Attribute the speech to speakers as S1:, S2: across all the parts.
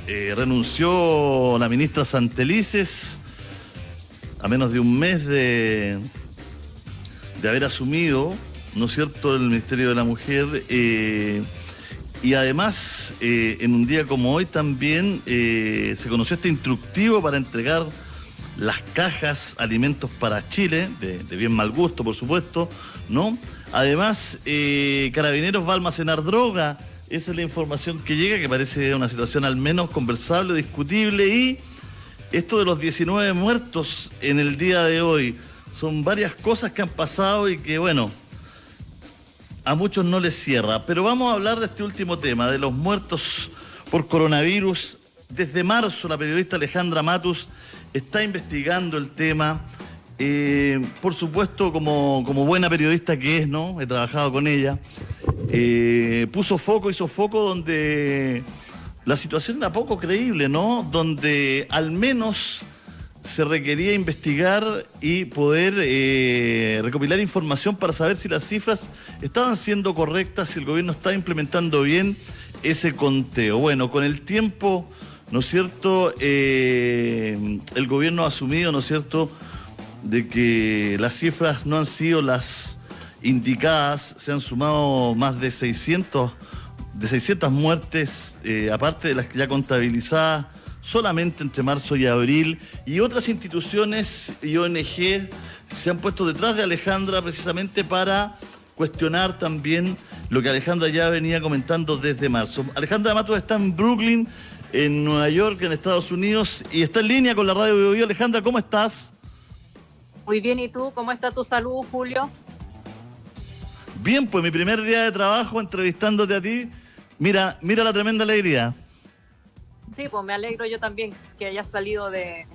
S1: renunció la ministra Santelices a menos de un mes de haber asumido, ¿no es cierto?, el Ministerio de la Mujer. Y además, en un día como hoy también se conoció este instructivo para entregar las cajas Alimentos para Chile, de bien mal gusto, por supuesto, ¿no? Además, Carabineros va a almacenar droga. Esa es la información que llega, que parece una situación al menos conversable, discutible. Y esto de los 19 muertos en el día de hoy, son varias cosas que han pasado y que, bueno, a muchos no les cierra. Pero vamos a hablar de este último tema, de los muertos por coronavirus. Desde marzo, la periodista Alejandra Matus está investigando el tema. Por supuesto, como buena periodista que es, ¿no? He trabajado con ella. Hizo foco donde la situación era poco creíble, ¿no? Donde al menos se requería investigar y poder recopilar información para saber si las cifras estaban siendo correctas, si el gobierno estaba implementando bien ese conteo. Bueno, con el tiempo, ¿no es cierto?, el gobierno ha asumido, ¿no es cierto?, de que las cifras no han sido las indicadas. Se han sumado más de 600 muertes, aparte de las que ya contabilizadas, solamente entre marzo y abril. Y otras instituciones y ONG se han puesto detrás de Alejandra precisamente para cuestionar también lo que Alejandra ya venía comentando desde marzo. Alejandra Matus está en Brooklyn, en Nueva York, en Estados Unidos, y está en línea con la Radio Bio Bio. Alejandra, ¿cómo estás?
S2: Muy bien, ¿y tú? ¿Cómo está tu salud, Julio?
S1: Bien, pues mi primer día de trabajo entrevistándote a ti. Mira la tremenda alegría.
S2: Sí, pues me alegro yo también que hayas salido de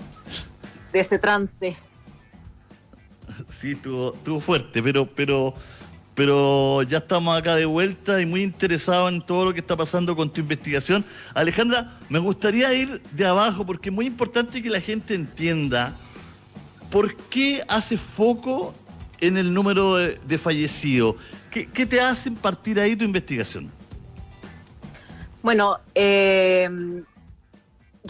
S2: ese trance.
S1: Sí, estuvo fuerte, pero ya estamos acá de vuelta y muy interesados en todo lo que está pasando con tu investigación. Alejandra, me gustaría ir de abajo porque es muy importante que la gente entienda por qué hace foco en el número de fallecidos. ¿Qué te hace partir ahí tu investigación?
S2: Bueno, yo he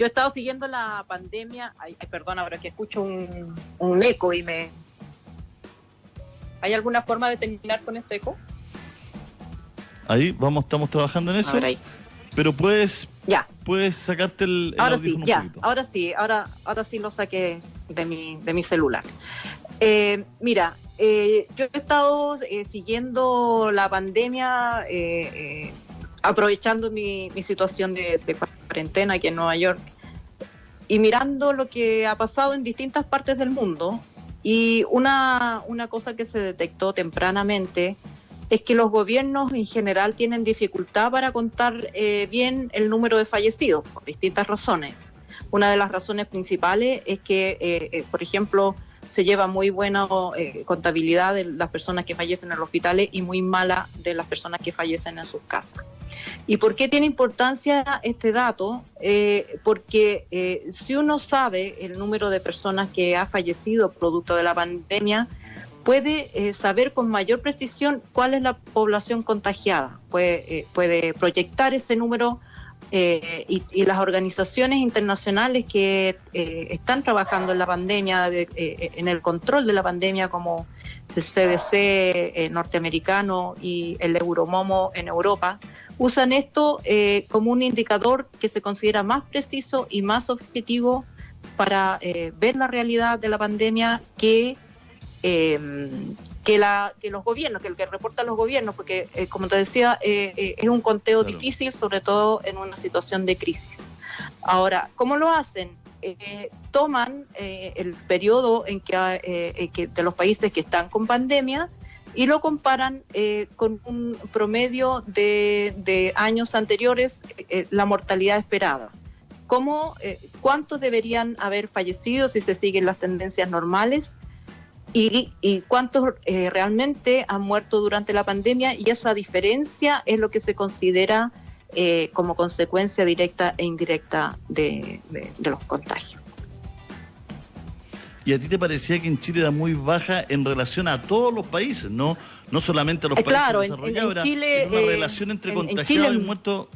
S2: estado siguiendo la pandemia. Ay, perdona, pero es que escucho un eco y me... ¿Hay alguna forma de terminar con ese eco?
S1: Ahí, estamos trabajando en eso.
S2: A ver, ahí.
S1: Pero puedes sacarte el
S2: ahora
S1: audífono
S2: sí,
S1: un poquito.
S2: Ahora sí lo saqué de mi celular. Mira, yo he estado siguiendo la pandemia, aprovechando mi situación de cuarentena aquí en Nueva York y mirando lo que ha pasado en distintas partes del mundo. Y una cosa que se detectó tempranamente es que los gobiernos en general tienen dificultad para contar bien el número de fallecidos por distintas razones. Una de las razones principales es que, por ejemplo, se lleva muy buena contabilidad de las personas que fallecen en los hospitales y muy mala de las personas que fallecen en sus casas. ¿Y por qué tiene importancia este dato? Porque si uno sabe el número de personas que ha fallecido producto de la pandemia, puede saber con mayor precisión cuál es la población contagiada. Puede proyectar ese número y las organizaciones internacionales que están trabajando en la pandemia, en el control de la pandemia, como el CDC norteamericano y el Euromomo en Europa, usan esto como un indicador que se considera más preciso y más objetivo para ver la realidad de la pandemia que los gobiernos, que el que reportan los gobiernos, porque como te decía, es un conteo difícil, sobre todo en una situación de crisis. Ahora, ¿cómo lo hacen? Toman el periodo en que de los países que están con pandemia y lo comparan con un promedio de años anteriores, la mortalidad esperada. ¿Cuántos deberían haber fallecido si se siguen las tendencias normales? Y cuántos realmente han muerto durante la pandemia, y esa diferencia es lo que se considera como consecuencia directa e indirecta de los contagios.
S1: ¿Y a ti te parecía que en Chile era muy baja en relación a todos los países, no solamente a los países
S2: claro,
S1: desarrollados?
S2: en Chile,
S1: era una relación entre contagiados y muertos.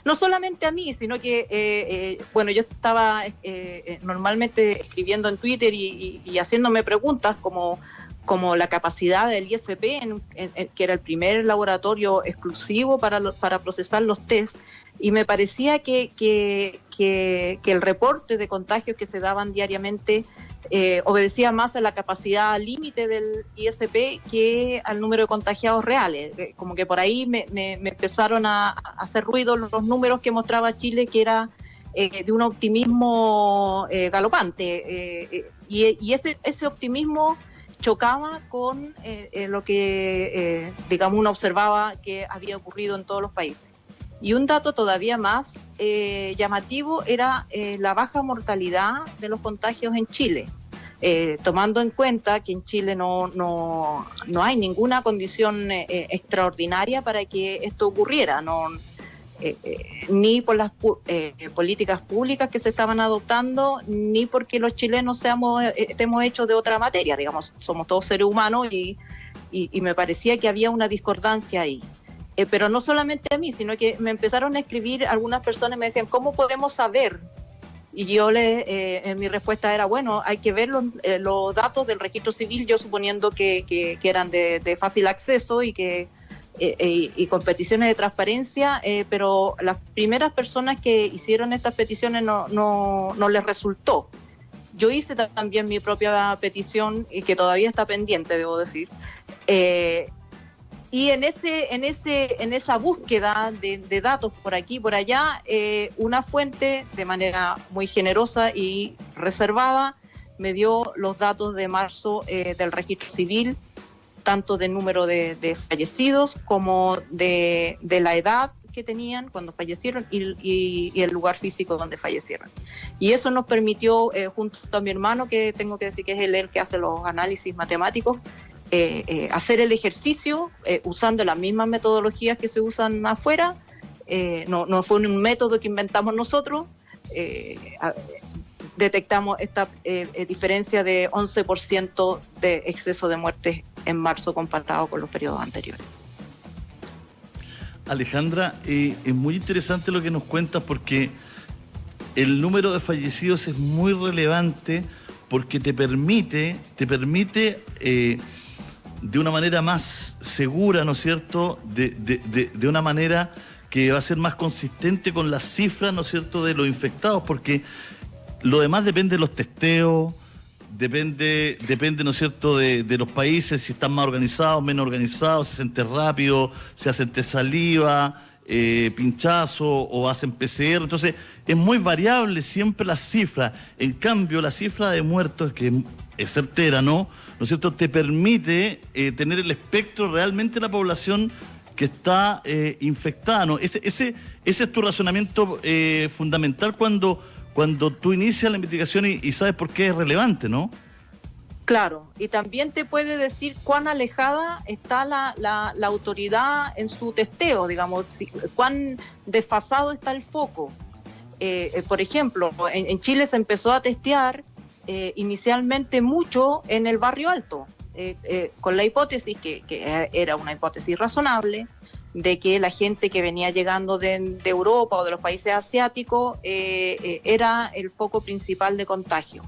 S2: no solamente a mí, sino que, bueno, yo estaba normalmente escribiendo en Twitter y haciéndome preguntas como la capacidad del ISP, que era el primer laboratorio exclusivo para procesar los test, y me parecía que el reporte de contagios que se daban diariamente obedecía más a la capacidad límite del ISP que al número de contagiados reales. Como que por ahí me empezaron a hacer ruido los números que mostraba Chile, que era de un optimismo galopante. Y ese optimismo chocaba con lo que, digamos, uno observaba que había ocurrido en todos los países. Y un dato todavía más llamativo era la baja mortalidad de los contagios en Chile, tomando en cuenta que en Chile no hay ninguna condición extraordinaria para que esto ocurriera, ni por las políticas públicas que se estaban adoptando, ni porque los chilenos estemos hechos de otra materia, digamos, somos todos seres humanos y me parecía que había una discordancia ahí. Pero no solamente a mí, sino que me empezaron a escribir algunas personas y me decían, ¿cómo podemos saber? Y yo mi respuesta era, bueno, hay que ver los datos del registro civil, yo suponiendo que eran de fácil acceso y con peticiones de transparencia, pero las primeras personas que hicieron estas peticiones no les resultó. Yo hice también mi propia petición, y que todavía está pendiente, debo decir. Y en esa búsqueda de datos por aquí y por allá, una fuente de manera muy generosa y reservada me dio los datos de marzo del registro civil, tanto del número de fallecidos como de la edad que tenían cuando fallecieron y el lugar físico donde fallecieron. Y eso nos permitió, junto a mi hermano, que tengo que decir que es él el que hace los análisis matemáticos, hacer el ejercicio usando las mismas metodologías que se usan afuera. No fue un método que inventamos nosotros. Detectamos esta diferencia de 11% de exceso de muertes en marzo comparado con los periodos anteriores.
S1: Alejandra, es muy interesante lo que nos cuentas, porque el número de fallecidos es muy relevante, porque te permite de una manera más segura, ¿no es cierto?, de una manera que va a ser más consistente con las cifras, ¿no es cierto?, de los infectados, porque lo demás depende de los testeos, depende, ¿no es cierto?, de los países, si están más organizados, menos organizados, si se hacen test rápido, si hacen test saliva, pinchazo o hacen PCR. Entonces es muy variable siempre la cifra. En cambio, la cifra de muertos, que es certera, ¿no es cierto?, te permite tener el espectro realmente de la población que está infectada, ¿no? Ese es tu razonamiento fundamental cuando tú inicias la investigación y sabes por qué es relevante, ¿no?
S2: Claro, y también te puede decir cuán alejada está la autoridad en su testeo, digamos, cuán desfasado está el foco. Por ejemplo, en Chile se empezó a testear inicialmente mucho en el Barrio Alto, con la hipótesis, que era una hipótesis razonable, de que la gente que venía llegando de Europa o de los países asiáticos era el foco principal de contagio.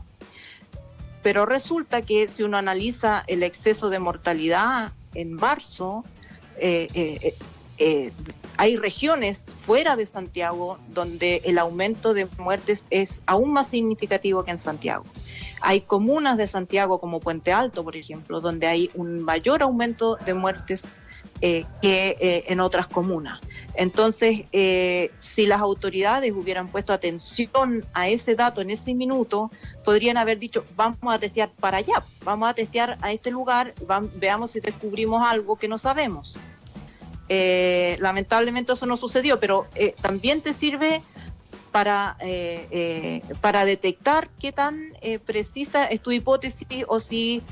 S2: Pero resulta que si uno analiza el exceso de mortalidad en marzo, hay regiones fuera de Santiago donde el aumento de muertes es aún más significativo que en Santiago. Hay comunas de Santiago como Puente Alto, por ejemplo, donde hay un mayor aumento de muertes que en otras comunas. Entonces, si las autoridades hubieran puesto atención a ese dato en ese minuto, podrían haber dicho, vamos a testear para allá, vamos a testear a este lugar, veamos si descubrimos algo que no sabemos. Lamentablemente eso no sucedió, pero también te sirve para detectar qué tan precisa es tu hipótesis, o si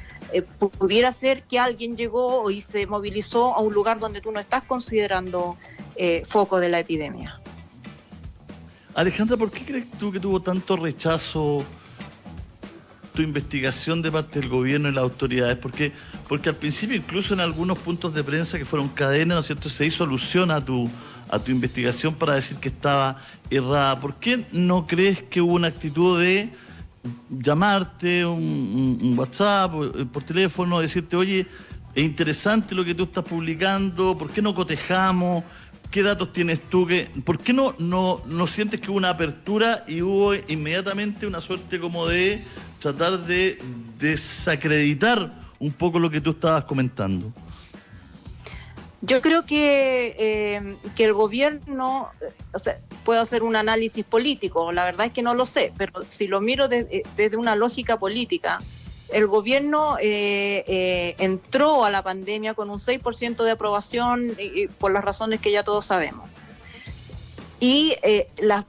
S2: pudiera ser que alguien llegó y se movilizó a un lugar donde tú no estás considerando foco de la epidemia.
S1: Alejandra, ¿por qué crees tú que tuvo tanto rechazo tu investigación de parte del gobierno y las autoridades? Porque al principio, incluso en algunos puntos de prensa que fueron cadenas, ¿no es cierto?, se hizo alusión a tu a tu investigación para decir que estaba errada. ¿Por qué no crees que hubo una actitud de llamarte, un WhatsApp, por teléfono, decirte, oye, es interesante lo que tú estás publicando, ¿por qué no cotejamos? ¿Qué datos tienes tú? ¿Por qué no sientes que hubo una apertura y hubo inmediatamente una suerte como de tratar de desacreditar un poco lo que tú estabas comentando?
S2: Yo creo que el gobierno, o sea, puedo hacer un análisis político, la verdad es que no lo sé, pero si lo miro desde una lógica política, el gobierno entró a la pandemia con un 6% de aprobación por las razones que ya todos sabemos. Y las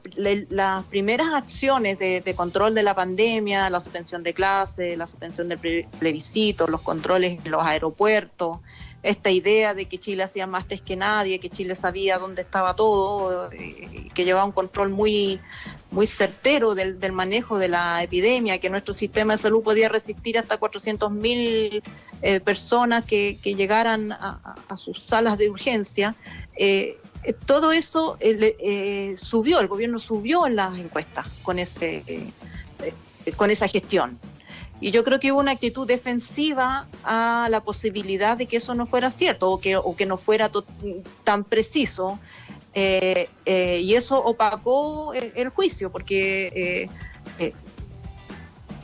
S2: primeras acciones de control de la pandemia, la suspensión de clases, la suspensión del plebiscito, los controles en los aeropuertos, esta idea de que Chile hacía más test que nadie, que Chile sabía dónde estaba todo, que llevaba un control muy certero del manejo de la epidemia, que nuestro sistema de salud podía resistir hasta 400.000 personas que llegaran a sus salas de urgencia. Todo eso subió, el gobierno subió en las encuestas con esa gestión. Y yo creo que hubo una actitud defensiva a la posibilidad de que eso no fuera cierto o que no fuera tan preciso. Y eso opacó el juicio, porque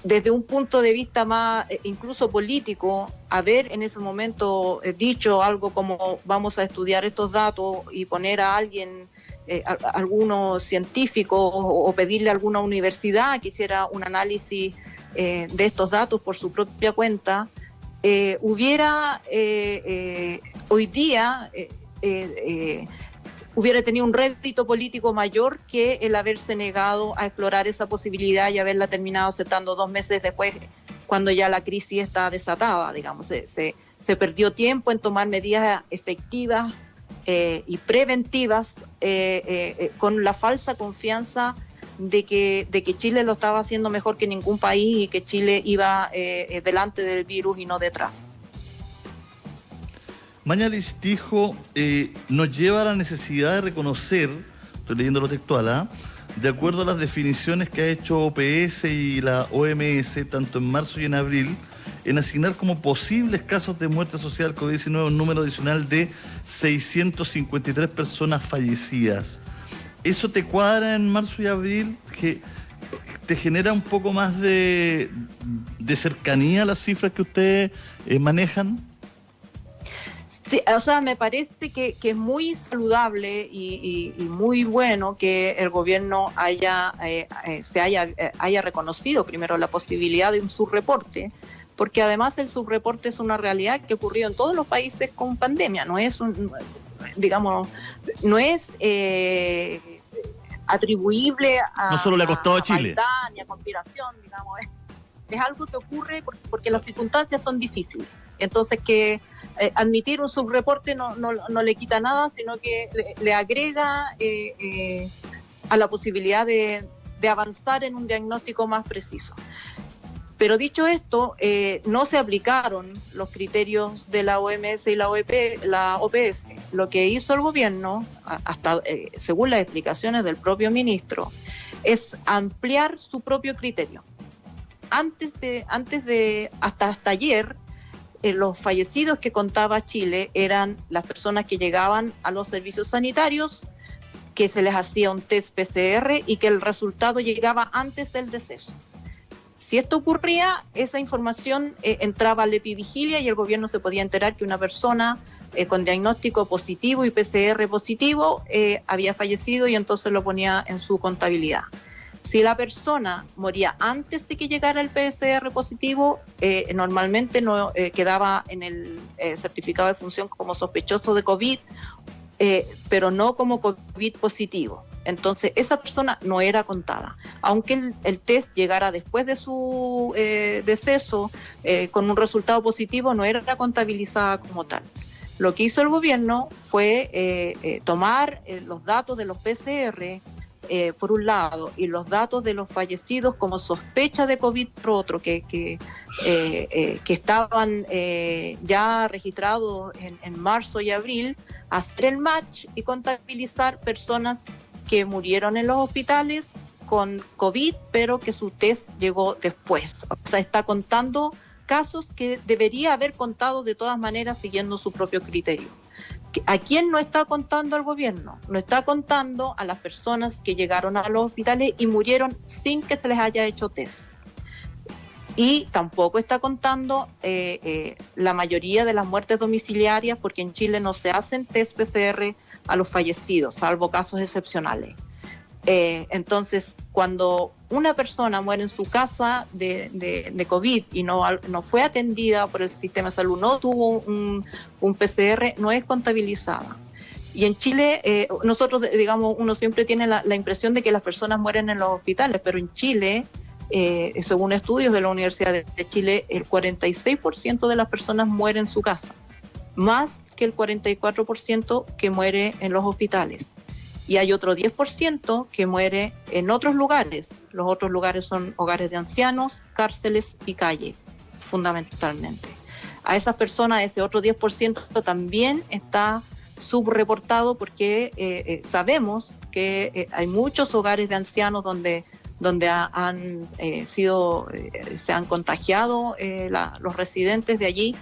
S2: desde un punto de vista más incluso político, haber en ese momento dicho algo como vamos a estudiar estos datos y poner a alguien, alguno científico o pedirle a alguna universidad que hiciera un análisis de estos datos por su propia cuenta, hubiera hoy día hubiera tenido un rédito político mayor que el haberse negado a explorar esa posibilidad y haberla terminado aceptando 2 meses después, cuando ya la crisis está desatada, digamos. Se perdió tiempo en tomar medidas efectivas y preventivas con la falsa confianza de que Chile lo estaba haciendo mejor que ningún país y que Chile iba delante del virus y no detrás.
S1: Mañalich dijo, nos lleva a la necesidad de reconocer, estoy leyendo lo textual, de acuerdo a las definiciones que ha hecho OPS y la OMS, tanto en marzo y en abril, en asignar como posibles casos de muerte asociada al COVID-19 un número adicional de 653 personas fallecidas. ¿Eso te cuadra en marzo y abril? ¿Que te genera un poco más de cercanía a las cifras que ustedes manejan?
S2: Sí, o sea, me parece que es muy saludable y muy bueno que el gobierno haya reconocido primero la posibilidad de un subreporte, porque además el subreporte es una realidad que ocurrió en todos los países con pandemia, no es atribuible a...
S1: No solo le ha costado a Chile.
S2: Maldad, ni a conspiración, digamos. Es algo que ocurre porque las circunstancias son difíciles. Entonces que admitir un subreporte no le quita nada, sino que le agrega a la posibilidad de avanzar en un diagnóstico más preciso. Pero dicho esto, no se aplicaron los criterios de la OMS y la OPS. Lo que hizo el gobierno, hasta según las explicaciones del propio ministro, es ampliar su propio criterio. Hasta ayer, los fallecidos que contaba Chile eran las personas que llegaban a los servicios sanitarios, que se les hacía un test PCR y que el resultado llegaba antes del deceso. Si esto ocurría, esa información entraba a la epivigilia y el gobierno se podía enterar que una persona con diagnóstico positivo y PCR positivo había fallecido y entonces lo ponía en su contabilidad. Si la persona moría antes de que llegara el PCR positivo, normalmente no quedaba en el certificado de función como sospechoso de COVID, pero no como COVID positivo. Entonces, esa persona no era contada. Aunque el test llegara después de su deceso con un resultado positivo, no era contabilizada como tal. Lo que hizo el gobierno fue tomar los datos de los PCR, por un lado, y los datos de los fallecidos como sospecha de COVID por otro, que estaban ya registrados en marzo y abril, hacer el match y contabilizar personas que murieron en los hospitales con COVID, pero que su test llegó después. O sea, está contando casos que debería haber contado de todas maneras siguiendo su propio criterio. ¿A quién no está contando el gobierno? No está contando a las personas que llegaron a los hospitales y murieron sin que se les haya hecho test. Y tampoco está contando la mayoría de las muertes domiciliarias, porque en Chile no se hacen test PCR a los fallecidos, salvo casos excepcionales. Entonces, cuando una persona muere en su casa de COVID y no fue atendida por el sistema de salud, no tuvo un PCR, no es contabilizada. Y en Chile, nosotros, digamos, uno siempre tiene la impresión de que las personas mueren en los hospitales, pero en Chile, según estudios de la Universidad de Chile, el 46% de las personas mueren en su casa, más que el 44% que muere en los hospitales. Y hay otro 10% que muere en otros lugares. Los otros lugares son hogares de ancianos, cárceles y calle, fundamentalmente. A esas personas, ese otro 10% también está subreportado porque sabemos que hay muchos hogares de ancianos donde se han contagiado los residentes de allí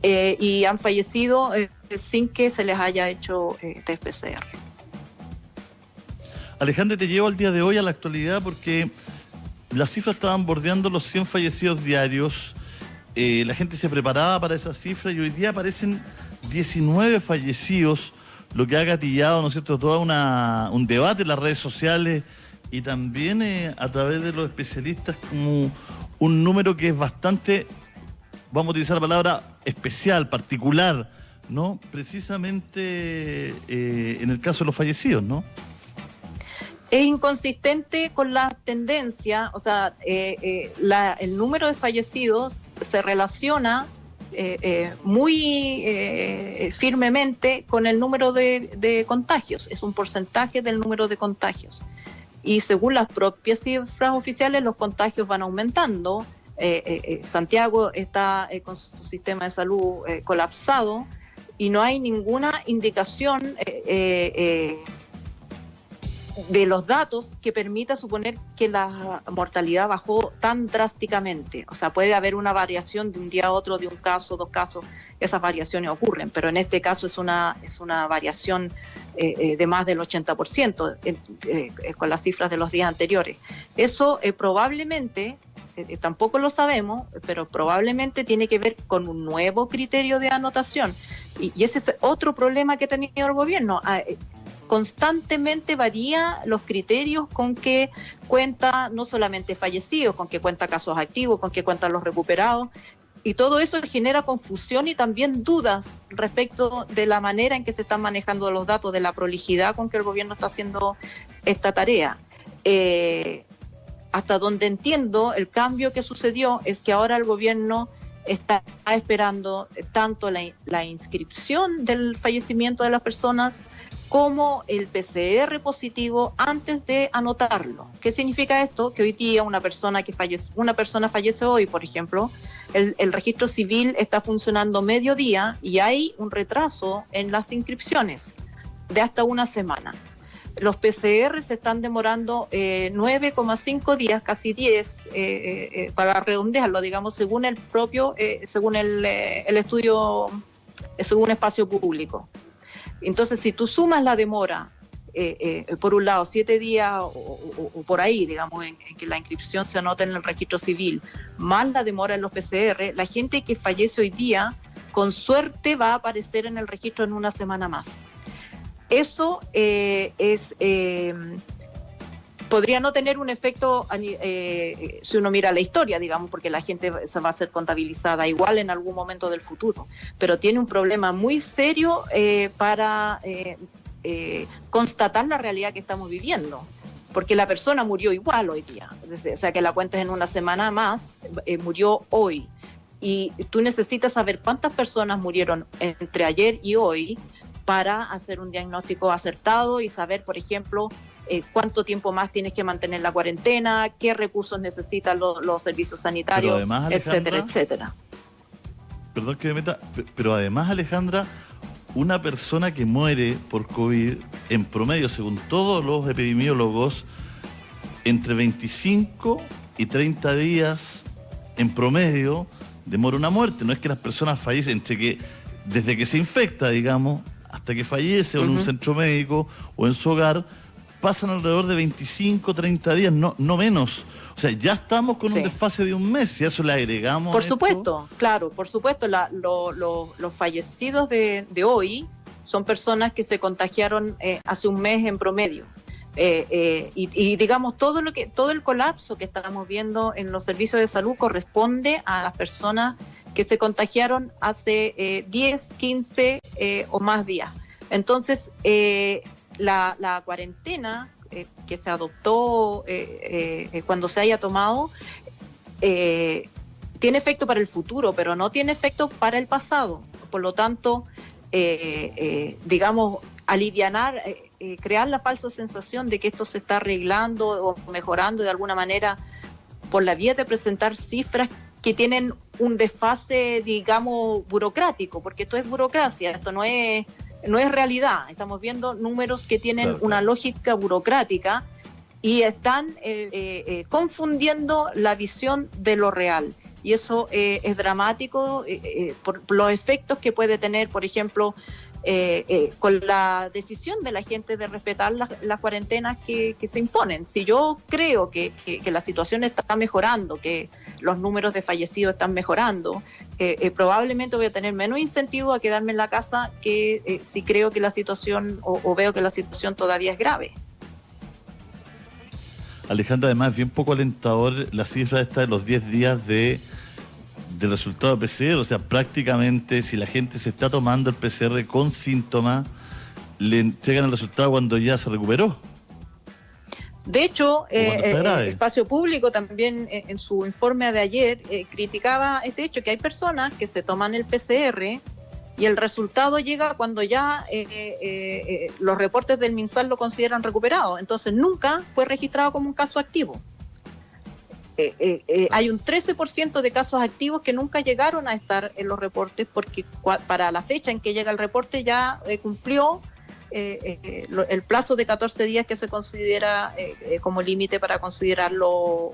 S2: y han fallecido sin que se les haya hecho test PCR.
S1: Alejandra, te llevo al día de hoy, a la actualidad, porque las cifras estaban bordeando los 100 fallecidos diarios. La gente se preparaba para esa cifra y hoy día aparecen 19 fallecidos, lo que ha gatillado, ¿no es cierto?, todo un debate en las redes sociales y también a través de los especialistas, como un número que es bastante, vamos a utilizar la palabra especial, particular, ¿no? Precisamente en el caso de los fallecidos, ¿no?
S2: Es inconsistente con la tendencia, o sea, el número de fallecidos se relaciona muy firmemente con el número de contagios, es un porcentaje del número de contagios. Y según las propias cifras oficiales, los contagios van aumentando. Santiago está con su sistema de salud colapsado y no hay ninguna indicación de los datos que permita suponer que la mortalidad bajó tan drásticamente. O sea, puede haber una variación de un día a otro, de un caso, 2 casos, esas variaciones ocurren, pero en este caso es una variación de más del 80% con las cifras de los días anteriores. Eso probablemente, tampoco lo sabemos, pero probablemente tiene que ver con un nuevo criterio de anotación. Y ese es otro problema que ha tenido el gobierno. Constantemente varía los criterios con que cuenta no solamente fallecidos, con que cuenta casos activos, con que cuentan los recuperados, y todo eso genera confusión y también dudas respecto de la manera en que se están manejando los datos, de la prolijidad con que el gobierno está haciendo esta tarea. Hasta donde entiendo, el cambio que sucedió es que ahora el gobierno está esperando tanto la inscripción del fallecimiento de las personas como el PCR positivo antes de anotarlo. ¿Qué significa esto? Que hoy día una persona fallece hoy, por ejemplo, el registro civil está funcionando mediodía y hay un retraso en las inscripciones de hasta una semana. Los PCR se están demorando 9,5 días, casi 10, para redondearlo, digamos, según el estudio, según Espacio Público. Entonces, si tú sumas la demora, por un lado, 7 días o por ahí, digamos, en que la inscripción se anota en el registro civil, más la demora en los PCR, la gente que fallece hoy día, con suerte va a aparecer en el registro en una semana más. Eso podría no tener un efecto si uno mira la historia, digamos, porque la gente se va a ser contabilizada igual en algún momento del futuro, pero tiene un problema muy serio para constatar la realidad que estamos viviendo, porque la persona murió igual hoy día, o sea que la cuentes en una semana más, murió hoy, y tú necesitas saber cuántas personas murieron entre ayer y hoy para hacer un diagnóstico acertado y saber, por ejemplo, cuánto tiempo más tienes que mantener la cuarentena, qué recursos necesitan los servicios sanitarios,
S1: además,
S2: etcétera, etcétera.
S1: Perdón que me meta, pero además, Alejandra, una persona que muere por COVID, en promedio, según todos los epidemiólogos, entre 25 y 30 días en promedio demora una muerte. No es que las personas fallecen, desde que se infecta, digamos, hasta que fallece o en un centro médico o en su hogar, pasan alrededor de 25, 30 días, no menos. O sea, ya estamos con un desfase de un mes, si a eso le agregamos...
S2: Por supuesto, claro, por supuesto, los fallecidos de hoy son personas que se contagiaron hace un mes en promedio. Y digamos, todo el colapso que estamos viendo en los servicios de salud corresponde a las personas que se contagiaron hace 10, 15 o más días. Entonces, la cuarentena que se adoptó cuando se haya tomado tiene efecto para el futuro, pero no tiene efecto para el pasado. Por lo tanto, digamos, alivianar, crear la falsa sensación de que esto se está arreglando o mejorando de alguna manera por la vía de presentar cifras que tienen un desfase, digamos, burocrático, porque esto es burocracia, esto no es realidad. Estamos viendo números que tienen una lógica burocrática y están confundiendo la visión de lo real. Y eso es dramático por los efectos que puede tener, por ejemplo, con la decisión de la gente de respetar las cuarentenas que se imponen. Si yo creo que la situación está mejorando, que los números de fallecidos están mejorando, probablemente voy a tener menos incentivo a quedarme en la casa que si creo que la situación o veo que la situación todavía es grave.
S1: Alejandra, además es bien poco alentador la cifra esta de los 10 días del resultado de PCR. O sea, prácticamente si la gente se está tomando el PCR con síntomas, le entregan el resultado cuando ya se recuperó.
S2: De hecho, el Espacio Público también en su informe de ayer criticaba este hecho, que hay personas que se toman el PCR y el resultado llega cuando ya los reportes del MinSal lo consideran recuperado. Entonces nunca fue registrado como un caso activo. Hay un 13% de casos activos que nunca llegaron a estar en los reportes porque para la fecha en que llega el reporte ya cumplió el plazo de 14 días que se considera como límite para considerarlo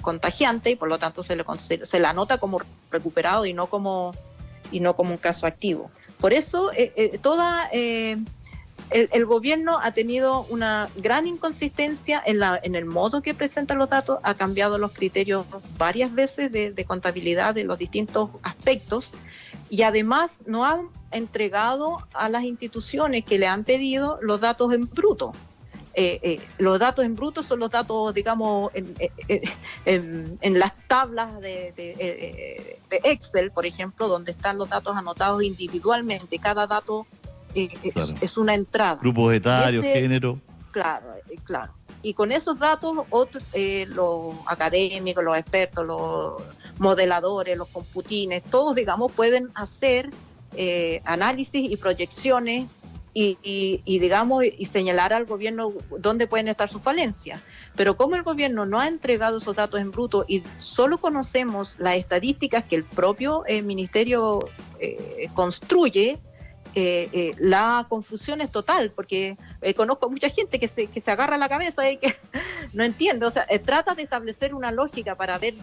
S2: contagiante, y por lo tanto se le anota como recuperado y no como un caso activo. Por eso el gobierno ha tenido una gran inconsistencia en el modo que presenta los datos, ha cambiado los criterios varias veces de contabilidad de los distintos aspectos y además no han entregado a las instituciones que le han pedido los datos en bruto. Los datos en bruto son los datos, digamos, en las tablas de Excel, por ejemplo, donde están los datos anotados individualamente. Cada dato es una entrada.
S1: Grupos etarios, género.
S2: Claro. Y con esos datos, los académicos, los expertos, los modeladores, los computines, todos, digamos, pueden hacer análisis y proyecciones y digamos, y señalar al gobierno dónde pueden estar sus falencias. Pero como el gobierno no ha entregado esos datos en bruto y solo conocemos las estadísticas que el propio ministerio construye, la confusión es total, porque conozco mucha gente que se agarra la cabeza y que no entiende. O sea, trata de establecer una lógica para ver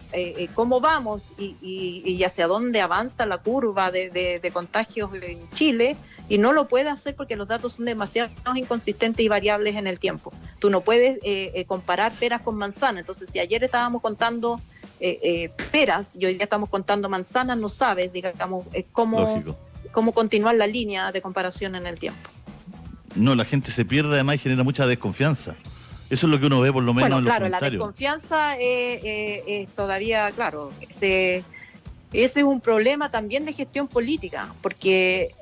S2: cómo vamos y hacia dónde avanza la curva de contagios en Chile, y no lo puede hacer porque los datos son demasiado inconsistentes y variables en el tiempo. Tú no puedes comparar peras con manzanas. Entonces, si ayer estábamos contando peras y hoy día estamos contando manzanas, no sabes, digamos, cómo continuar la línea de comparación en el tiempo.
S1: No, la gente se pierde además y genera mucha desconfianza. Eso es lo que uno ve por lo menos en los comentarios.
S2: La desconfianza es todavía, claro, ese es un problema también de gestión política, porque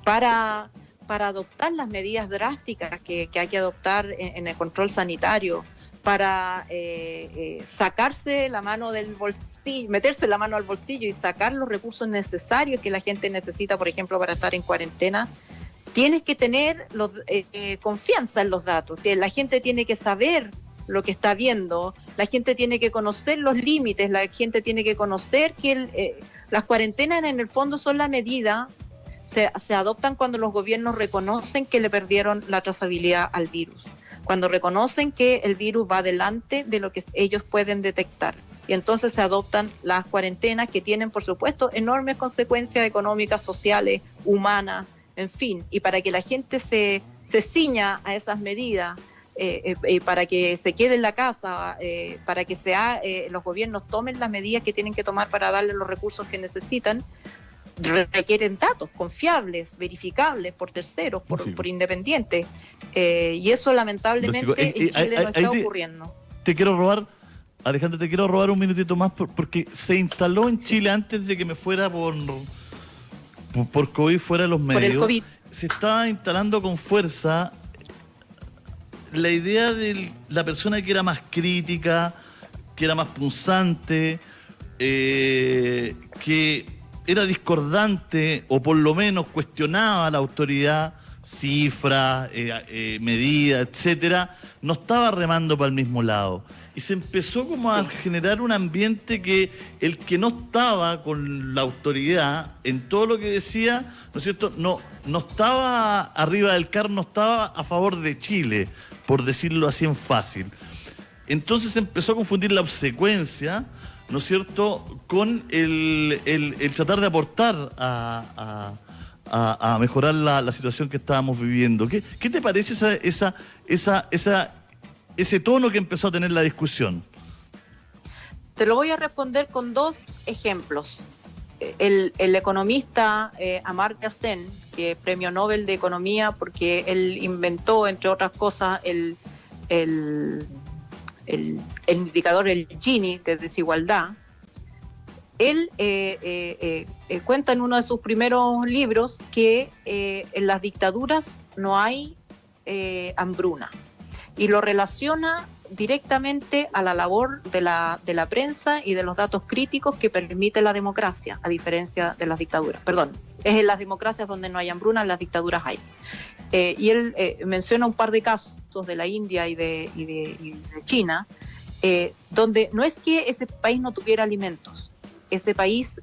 S2: para adoptar las medidas drásticas que hay que adoptar en el control sanitario, para sacarse la mano del bolsillo, meterse la mano al bolsillo y sacar los recursos necesarios que la gente necesita, por ejemplo, para estar en cuarentena, tienes que tener confianza en los datos. La gente tiene que saber lo que está viendo, la gente tiene que conocer los límites, la gente tiene que conocer que las cuarentenas en el fondo son la medida, se adoptan cuando los gobiernos reconocen que le perdieron la trazabilidad al virus, cuando reconocen que el virus va delante de lo que ellos pueden detectar. Y entonces se adoptan las cuarentenas que tienen, por supuesto, enormes consecuencias económicas, sociales, humanas, en fin. Y para que la gente se ciña a esas medidas, para que se quede en la casa, para que los gobiernos tomen las medidas que tienen que tomar para darle los recursos que necesitan, requieren datos confiables, verificables por terceros, por independientes. Y eso lamentablemente en Chile no está ocurriendo.
S1: Te quiero robar, Alejandra, un minutito más porque se instaló en Chile antes de que me fuera por COVID fuera de los medios. Por el COVID. Se estaba instalando con fuerza la idea de la persona que era más crítica, que era más punzante, que era discordante o por lo menos cuestionaba a la autoridad, cifras, medidas, etcétera, no estaba remando para el mismo lado. Y se empezó como a generar un ambiente que el que no estaba con la autoridad en todo lo que decía, ¿no es cierto?, no estaba arriba del carro, no estaba a favor de Chile, por decirlo así en fácil. Entonces se empezó a confundir la obsecuencia, ¿no es cierto?, con el tratar de aportar a mejorar la situación que estábamos viviendo. ¿Qué te parece ese tono que empezó a tener la discusión?
S2: Te lo voy a responder con dos ejemplos. El economista Amartya Sen, que es premio Nobel de Economía porque él inventó, entre otras cosas, el indicador, el Gini, de desigualdad. Él cuenta en uno de sus primeros libros que en las dictaduras no hay hambruna, y lo relaciona directamente a la labor de la prensa y de los datos críticos que permite la democracia, a diferencia de las dictaduras. Perdón, es en las democracias donde no hay hambruna, en las dictaduras hay. Y él menciona un par de casos de la India y de China, donde no es que ese país no tuviera alimentos. Ese país,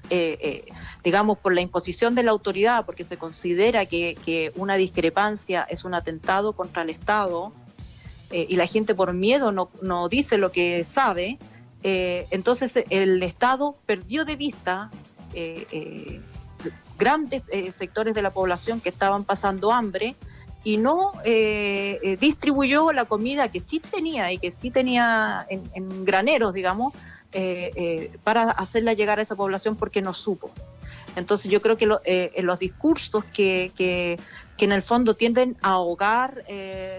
S2: digamos, por la imposición de la autoridad, porque se considera que una discrepancia es un atentado contra el Estado, y la gente por miedo no dice lo que sabe, entonces el Estado perdió de vista grandes sectores de la población que estaban pasando hambre y no distribuyó la comida que sí tenía y que sí tenía en graneros, digamos, para hacerla llegar a esa población porque no supo. Entonces yo creo que los discursos que en el fondo tienden a ahogar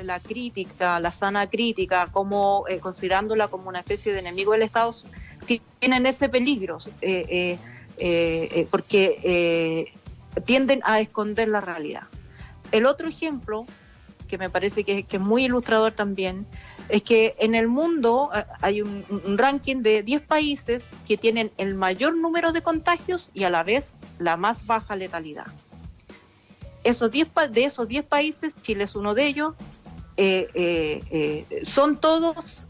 S2: la crítica, la sana crítica, como considerándola como una especie de enemigo del Estado, tienen ese peligro, porque tienden a esconder la realidad. El otro ejemplo, que me parece que es muy ilustrador también, es que en el mundo hay un ranking de 10 países que tienen el mayor número de contagios y a la vez la más baja letalidad. De esos 10 países, Chile es uno de ellos, son todos,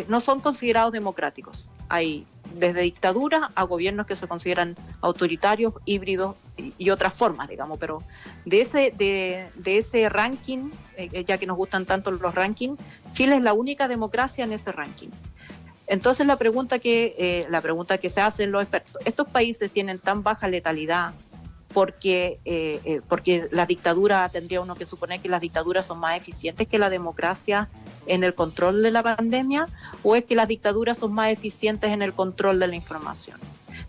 S2: no son considerados democráticos. Hay desde dictaduras a gobiernos que se consideran autoritarios, híbridos y otras formas, digamos, pero de ese ranking, ya que nos gustan tanto los rankings, Chile es la única democracia en ese ranking. Entonces la pregunta que se hacen los expertos, ¿estos países tienen tan baja letalidad porque la dictadura, tendría uno que suponer que las dictaduras son más eficientes que la democracia en el control de la pandemia, o es que las dictaduras son más eficientes en el control de la información?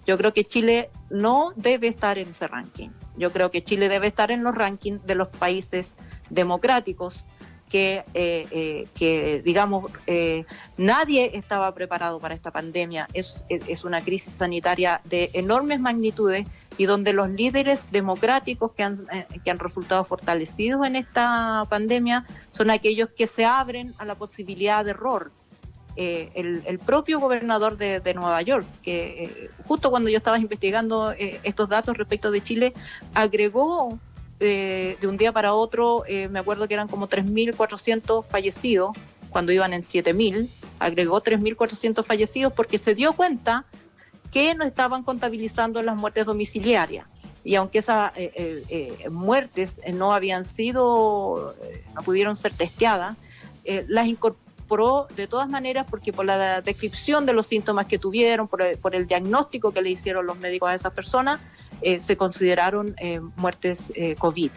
S2: Yo creo que Chile no debe estar en ese ranking. Yo creo que Chile debe estar en los rankings de los países democráticos que digamos, nadie estaba preparado para esta pandemia. Es una crisis sanitaria de enormes magnitudes y donde los líderes democráticos que han resultado fortalecidos en esta pandemia son aquellos que se abren a la posibilidad de error. El propio gobernador de Nueva York, que justo cuando yo estaba investigando estos datos respecto de Chile, agregó de un día para otro, me acuerdo que eran como 3.400 fallecidos, cuando iban en 7.000, agregó 3.400 fallecidos porque se dio cuenta que no estaban contabilizando las muertes domiciliarias. Y aunque esas muertes no habían sido, no pudieron ser testeadas, las incorporó de todas maneras porque por la descripción de los síntomas que tuvieron, por el diagnóstico que le hicieron los médicos a esas personas, se consideraron muertes COVID.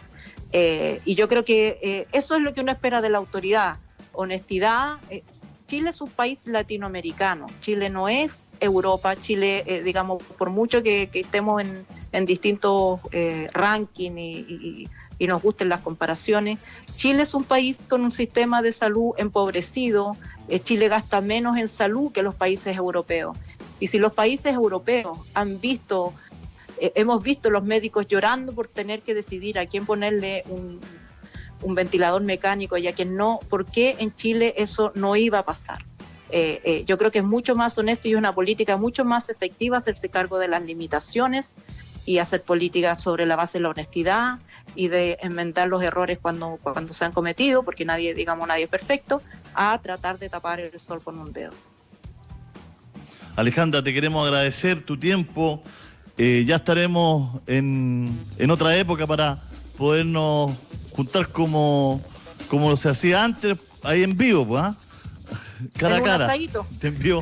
S2: Y yo creo que eso es lo que uno espera de la autoridad, honestidad. Chile es un país latinoamericano, Chile no es Europa, Chile, digamos, por mucho que estemos en distintos rankings y nos gusten las comparaciones, Chile es un país con un sistema de salud empobrecido, Chile gasta menos en salud que los países europeos. Y si los países europeos hemos visto los médicos llorando por tener que decidir a quién ponerle un ventilador mecánico y a quién no, ¿por qué en Chile eso no iba a pasar? Yo creo que es mucho más honesto y una política mucho más efectiva hacerse cargo de las limitaciones y hacer políticas sobre la base de la honestidad y de enmendar los errores cuando se han cometido, porque nadie es perfecto, a tratar de tapar el sol con un dedo.
S1: Alejandra, te queremos agradecer tu tiempo. Ya estaremos en otra época para podernos juntar como se hacía antes, ahí en vivo, pues, ¿ah? Cara a cara. Te envío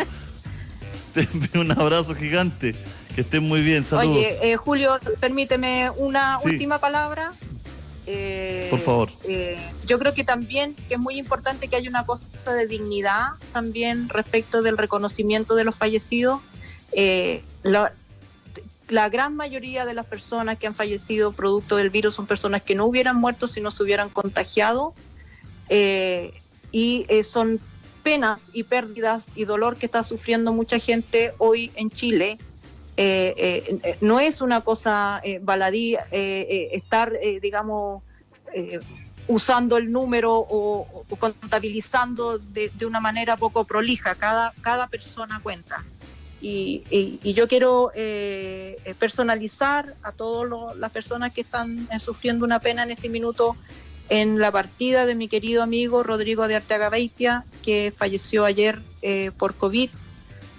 S1: un abrazo gigante. Que estén muy bien, saludos.
S2: Oye, Julio, permíteme una última palabra.
S1: Por favor.
S2: Yo creo que también que es muy importante que haya una cosa de dignidad también respecto del reconocimiento de los fallecidos. La gran mayoría de las personas que han fallecido producto del virus son personas que no hubieran muerto si no se hubieran contagiado, y son penas y pérdidas y dolor que está sufriendo mucha gente hoy en Chile. No es una cosa baladí estar, usando el número o contabilizando de una manera poco prolija. Cada persona cuenta. Y yo quiero personalizar a todas las personas que están sufriendo una pena en este minuto en la partida de mi querido amigo Rodrigo de Arteaga Beitia, que falleció ayer por COVID.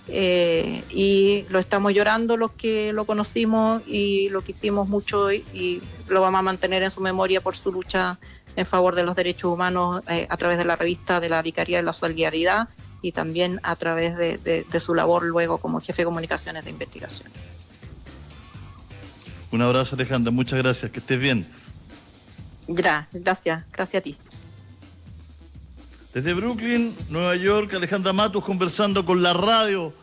S2: Y lo estamos llorando los que lo conocimos y lo quisimos mucho, y lo vamos a mantener en su memoria por su lucha en favor de los derechos humanos a través de la revista de la Vicaría de la Solidaridad y también a través de su labor luego como jefe de comunicaciones de investigación.
S1: Un abrazo, Alejandra, muchas gracias, que estés bien.
S2: Gracias a ti.
S1: Desde Brooklyn, Nueva York, Alejandra Matus conversando con la radio